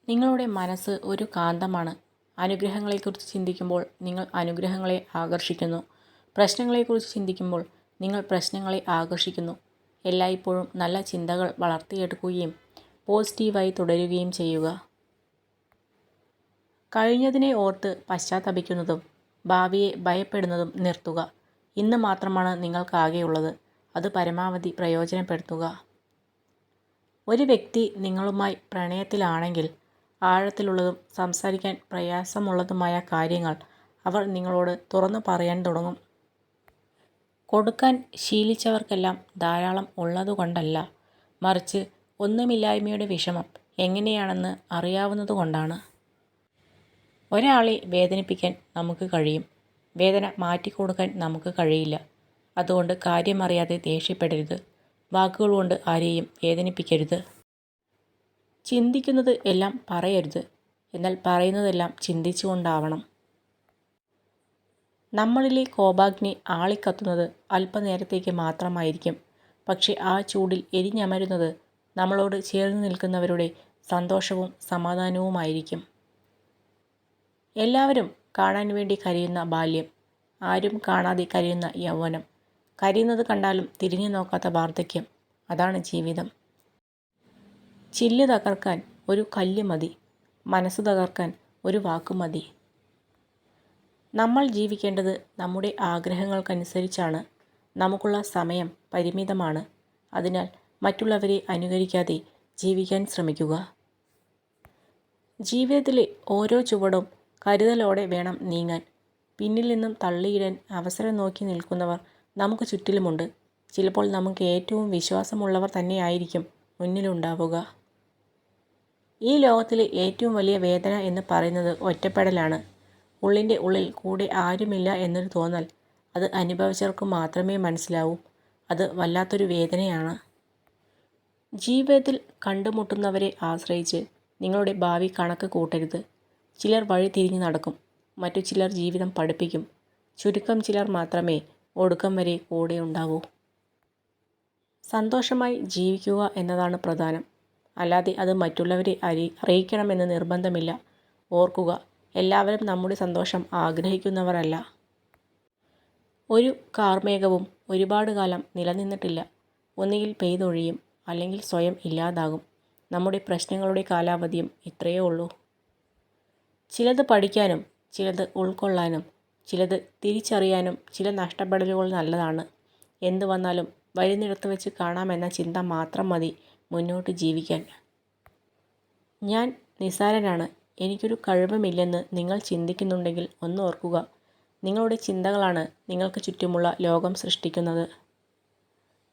നിങ്ങളുടെ മനസ്സ് ഒരു കാന്തമാണ്. അനുഗ്രഹങ്ങളെക്കുറിച്ച് ചിന്തിക്കുമ്പോൾ നിങ്ങൾ അനുഗ്രഹങ്ങളെ ആകർഷിക്കുന്നു. പ്രശ്നങ്ങളെക്കുറിച്ച് ചിന്തിക്കുമ്പോൾ നിങ്ങൾ പ്രശ്നങ്ങളെ ആകർഷിക്കുന്നു. എല്ലായ്പ്പോഴും നല്ല ചിന്തകൾ വളർത്തിയെടുക്കുകയും പോസിറ്റീവായി തുടരുകയും ചെയ്യുക. കഴിഞ്ഞതിനെ ഓർത്ത് പശ്ചാത്തപിക്കുന്നതും ഭാവിയെ ഭയപ്പെടുന്നതും നിർത്തുക. ഇന്ന് മാത്രമാണ് നിങ്ങൾക്കാകെയുള്ളത്. അത് പരമാവധി പ്രയോജനപ്പെടുത്തുക. ഒരു വ്യക്തി നിങ്ങളുമായി പ്രണയത്തിലാണെങ്കിൽ ആഴത്തിലുള്ളതും സംസാരിക്കാൻ പ്രയാസമുള്ളതുമായ കാര്യങ്ങൾ അവർ നിങ്ങളോട് തുറന്നു പറയാൻ തുടങ്ങും. കൊടുക്കാൻ ശീലിച്ചവർക്കെല്ലാം ധാരാളം ഉള്ളതുകൊണ്ടല്ല, മറിച്ച് ഒന്നുമില്ലായ്മയുടെ വിഷമം എങ്ങനെയാണെന്ന് അറിയാവുന്നതുകൊണ്ടാണ്. ഒരാളെ വേദനിപ്പിക്കാൻ നമുക്ക് കഴിയും, വേദന മാറ്റിക്കൊടുക്കാൻ നമുക്ക് കഴിയില്ല. അതുകൊണ്ട് കാര്യമറിയാതെ ദേഷ്യപ്പെടരുത്. വാക്കുകൾ കൊണ്ട് ആരെയും വേദനിപ്പിക്കരുത്. ചിന്തിക്കുന്നത് എല്ലാം പറയരുത്, എന്നാൽ പറയുന്നതെല്ലാം ചിന്തിച്ചുകൊണ്ടാവണം. നമ്മളിലെ കോപാഗ്നി ആളിക്കത്തുന്നത് അല്പനേരത്തേക്ക് മാത്രമായിരിക്കും. പക്ഷെ ആ ചൂടിൽ എരിഞ്ഞമരുന്നത് നമ്മളോട് ചേർന്ന് നിൽക്കുന്നവരുടെ സന്തോഷവും സമാധാനവുമായിരിക്കും. എല്ലാവരും കാണാൻ വേണ്ടി കരയുന്ന ബാല്യം, ആരും കാണാതെ കരയുന്ന യൗവനം, കരയുന്നത് കണ്ടാലും തിരിഞ്ഞു നോക്കാത്ത വാർദ്ധക്യം, അതാണ് ജീവിതം. ചില്ല് തകർക്കാൻ ഒരു കല്ല് മതി, മനസ്സ് തകർക്കാൻ ഒരു വാക്ക് മതി. നമ്മൾ ജീവിക്കേണ്ടത് നമ്മുടെ ആഗ്രഹങ്ങൾക്കനുസരിച്ചാണ്. നമുക്കുള്ള സമയം പരിമിതമാണ്. അതിനാൽ മറ്റുള്ളവരെ അനുകരിക്കാതെ ജീവിക്കാൻ ശ്രമിക്കുക. ജീവിതത്തിലെ ഓരോ ചുവടും കരുതലോടെ വേണം നീങ്ങാൻ. പിന്നിൽ നിന്നും തള്ളിയിടാൻ അവസരം നോക്കി നിൽക്കുന്നവർ നമുക്ക് ചുറ്റിലുമുണ്ട്. ചിലപ്പോൾ നമുക്ക് ഏറ്റവും വിശ്വാസമുള്ളവർ തന്നെയായിരിക്കും മുന്നിലുണ്ടാവുക. ഈ ലോകത്തിലെ ഏറ്റവും വലിയ വേദന എന്ന് പറയുന്നത് ഒറ്റപ്പെടലാണ്. ഉള്ളിൻ്റെ ഉള്ളിൽ കൂടെ ആരുമില്ല എന്നൊരു തോന്നൽ, അത് അനുഭവിച്ചവർക്ക് മാത്രമേ മനസ്സിലാവൂ. അത് വല്ലാത്തൊരു വേദനയാണ്. ജീവിതത്തിൽ കണ്ടുമുട്ടുന്നവരെ ആശ്രയിച്ച് നിങ്ങളുടെ ഭാവി കണക്ക് കൂട്ടരുത്. ചിലർ വഴി തിരിഞ്ഞു നടക്കും, മറ്റു ചിലർ ജീവിതം പഠിപ്പിക്കും. ചുരുക്കം ചിലർ മാത്രമേ ഒടുക്കം വരെ കൂടെ ഉണ്ടാവൂ. സന്തോഷമായി ജീവിക്കുക എന്നതാണ് പ്രധാനം, അല്ലാതെ അത് മറ്റുള്ളവരെ അറിയിക്കണമെന്ന് നിർബന്ധമില്ല. ഓർക്കുക, എല്ലാവരും നമ്മുടെ സന്തോഷം ആഗ്രഹിക്കുന്നവരല്ല. ഒരു കാർമേഘവും ഒരുപാട് കാലം നിലനിന്നിട്ടില്ല. ഒന്നുകിൽ പെയ്തൊഴിയും, അല്ലെങ്കിൽ സ്വയം ഇല്ലാതാകും. നമ്മുടെ പ്രശ്നങ്ങളുടെ കാലാവധിയും ഇത്രയേ ഉള്ളൂ. ചിലത് പഠിക്കാനും, ചിലത് ഉൾക്കൊള്ളാനും, ചിലത് തിരിച്ചറിയാനും ചില നഷ്ടപ്പെടലുകൾ നല്ലതാണ്. എന്തു വന്നാലും വരുന്നിടത്ത് വെച്ച് കാണാമെന്ന ചിന്ത മാത്രം മതി മുന്നോട്ട് ജീവിക്കാൻ. ഞാൻ നിസ്സാരനാണ്, എനിക്കൊരു കഴിവുമില്ലെന്ന് നിങ്ങൾ ചിന്തിക്കുന്നുണ്ടെങ്കിൽ ഒന്ന് ഓർക്കുക, നിങ്ങളുടെ ചിന്തകളാണ് നിങ്ങൾക്ക് ചുറ്റുമുള്ള ലോകം സൃഷ്ടിക്കുന്നത്.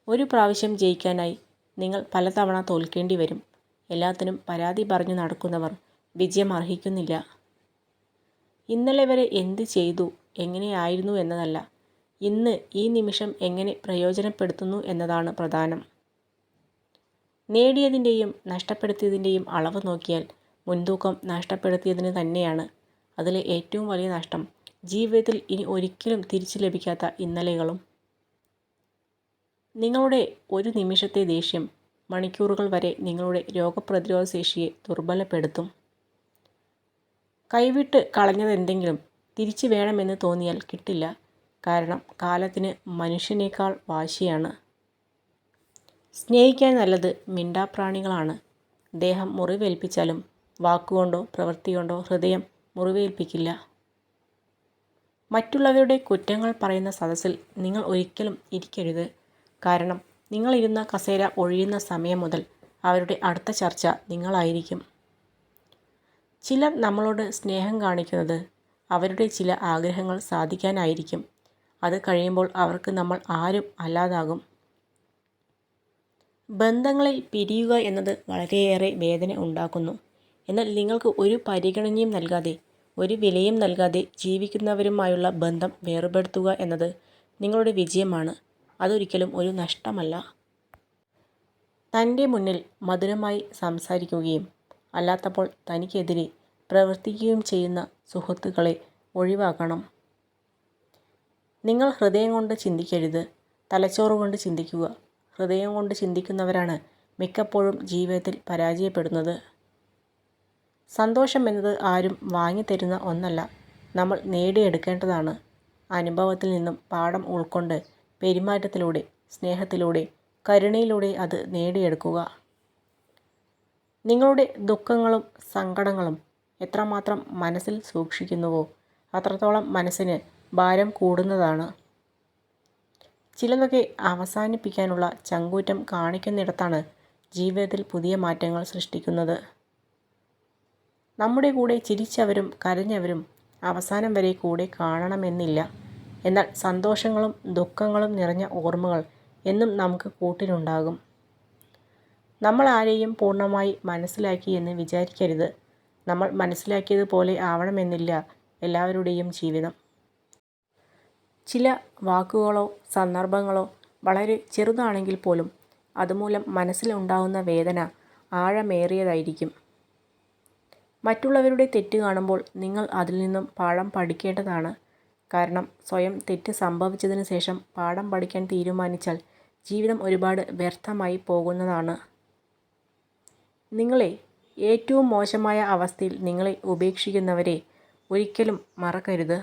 ഒരു പ്രാവശ്യം ജയിക്കാനായി നിങ്ങൾ പലതവണ തോൽക്കേണ്ടി വരും. എല്ലാത്തിനും പരാതി പറഞ്ഞു നടക്കുന്നവർ വിജയം അർഹിക്കുന്നില്ല. ഇന്നലെ വരെ എന്ത് ചെയ്തു, എങ്ങനെയായിരുന്നു എന്നതല്ല, ഇന്ന് ഈ നിമിഷം എങ്ങനെ പ്രയോജനപ്പെടുത്തുന്നു എന്നതാണ് പ്രധാനം. നേടിയതിൻ്റെയും നഷ്ടപ്പെടുത്തിയതിൻ്റെയും അളവ് നോക്കിയാൽ മുൻതൂക്കം നഷ്ടപ്പെടുത്തിയതിന് തന്നെയാണ്. അതിലെ ഏറ്റവും വലിയ നഷ്ടം ജീവിതത്തിൽ ഇനി ഒരിക്കലും തിരിച്ചു ലഭിക്കാത്ത ഇന്നലെകളും. നിങ്ങളുടെ ഒരു നിമിഷത്തെ ദേഷ്യം മണിക്കൂറുകൾ വരെ നിങ്ങളുടെ രോഗപ്രതിരോധ ശേഷിയെ ദുർബലപ്പെടുത്തും. കൈവിട്ട് കളഞ്ഞതെന്തെങ്കിലും തിരിച്ചു വേണമെന്ന് തോന്നിയാൽ കിട്ടില്ല. കാരണം കാലത്തിന് മനുഷ്യനേക്കാൾ വാശിയാണ്. സ്നേഹിക്കാൻ നല്ലത് മിണ്ടാപ്രാണികളാണ്. ദേഹം മുറിവേൽപ്പിച്ചാലും വാക്കുകൊണ്ടോ പ്രവൃത്തി കൊണ്ടോ ഹൃദയം മുറിവേൽപ്പിക്കില്ല. മറ്റുള്ളവരുടെ കുറ്റങ്ങൾ പറയുന്ന സദസ്സിൽ നിങ്ങൾ ഒരിക്കലും ഇരിക്കരുത്. കാരണം നിങ്ങളിരുന്ന കസേര ഒഴിയുന്ന സമയം മുതൽ അവരുടെ അടുത്ത ചർച്ച നിങ്ങളായിരിക്കും. ചിലർ നമ്മളോട് സ്നേഹം കാണിക്കുന്നത് അവരുടെ ചില ആഗ്രഹങ്ങൾ സാധിക്കാനായിരിക്കും. അത് കഴിയുമ്പോൾ അവർക്ക് നമ്മൾ ആരും അല്ലാതാകും. ബന്ധങ്ങളിൽ പിരിയുക എന്നത് വളരെയേറെ വേദന ഉണ്ടാക്കുന്നു. എന്നാൽ നിങ്ങൾക്ക് ഒരു പരിഗണനയും നൽകാതെ, ഒരു വിലയും നൽകാതെ ജീവിക്കുന്നവരുമായുള്ള ബന്ധം വേർപെടുത്തുക എന്നത് നിങ്ങളുടെ വിജയമാണ്. അതൊരിക്കലും ഒരു നഷ്ടമല്ല. തൻ്റെ മുന്നിൽ മധുരമായി സംസാരിക്കുകയും അല്ലാത്തപ്പോൾ തനിക്കെതിരെ പ്രവർത്തിക്കുകയും ചെയ്യുന്ന സുഹൃത്തുക്കളെ ഒഴിവാക്കണം. നിങ്ങൾ ഹൃദയം കൊണ്ട് ചിന്തിക്കരുത്, തലച്ചോറ് കൊണ്ട് ചിന്തിക്കുക. ഹൃദയം കൊണ്ട് ചിന്തിക്കുന്നവരാണ് മിക്കപ്പോഴും ജീവിതത്തിൽ പരാജയപ്പെടുന്നത്. സന്തോഷം എന്നത് ആരും വാങ്ങിത്തരുന്ന ഒന്നല്ല, നമ്മൾ നേടിയെടുക്കേണ്ടതാണ്. അനുഭവത്തിൽ നിന്നും പാഠം ഉൾക്കൊണ്ട് പെരുമാറ്റത്തിലൂടെ, സ്നേഹത്തിലൂടെ, കരുണയിലൂടെ അത് നേടിയെടുക്കുക. നിങ്ങളുടെ ദുഃഖങ്ങളും സങ്കടങ്ങളും എത്രമാത്രം മനസ്സിൽ സൂക്ഷിക്കുന്നുവോ അത്രത്തോളം മനസ്സിന് ഭാരം കൂടുന്നതാണ്. ചിലതൊക്കെ അവസാനിപ്പിക്കാനുള്ള ചങ്കൂറ്റം കാണിക്കുന്നിടത്താണ് ജീവിതത്തിൽ പുതിയ മാറ്റങ്ങൾ സൃഷ്ടിക്കുന്നത്. നമ്മുടെ കൂടെ ചിരിച്ചവരും കരഞ്ഞവരും അവസാനം വരെ കൂടെ കാണണമെന്നില്ല. എന്നാൽ സന്തോഷങ്ങളും ദുഃഖങ്ങളും നിറഞ്ഞ ഓർമ്മകൾ എന്നും നമുക്ക് കൂട്ടിനുണ്ടാകും. നമ്മൾ ആരെയും പൂർണ്ണമായി മനസ്സിലാക്കി എന്ന് വിചാരിക്കരുത്. നമ്മൾ മനസ്സിലാക്കിയതുപോലെ ആവണമെന്നില്ല എല്ലാവരുടെയും ജീവിതം. ചില വാക്കുകളോ സന്ദർഭങ്ങളോ വളരെ ചെറുതാണെങ്കിൽ പോലും അതുമൂലം മനസ്സിലുണ്ടാകുന്ന വേദന ആഴമേറിയതായിരിക്കും. മറ്റുള്ളവരുടെ തെറ്റ് കാണുമ്പോൾ നിങ്ങൾ അതിൽ നിന്നും പാഠം പഠിക്കേണ്ടതാണ്. കാരണം സ്വയം തെറ്റ് സംഭവിച്ചതിന് ശേഷം പാഠം പഠിക്കാൻ തീരുമാനിച്ചാൽ ജീവിതം ഒരുപാട് വ്യർത്ഥമായി പോകുന്നതാണ്. നിങ്ങളെ ഏറ്റവും മോശമായ അവസ്ഥയിൽ നിങ്ങളെ ഉപേക്ഷിക്കുന്നവരെ ഒരിക്കലും മറക്കരുത്.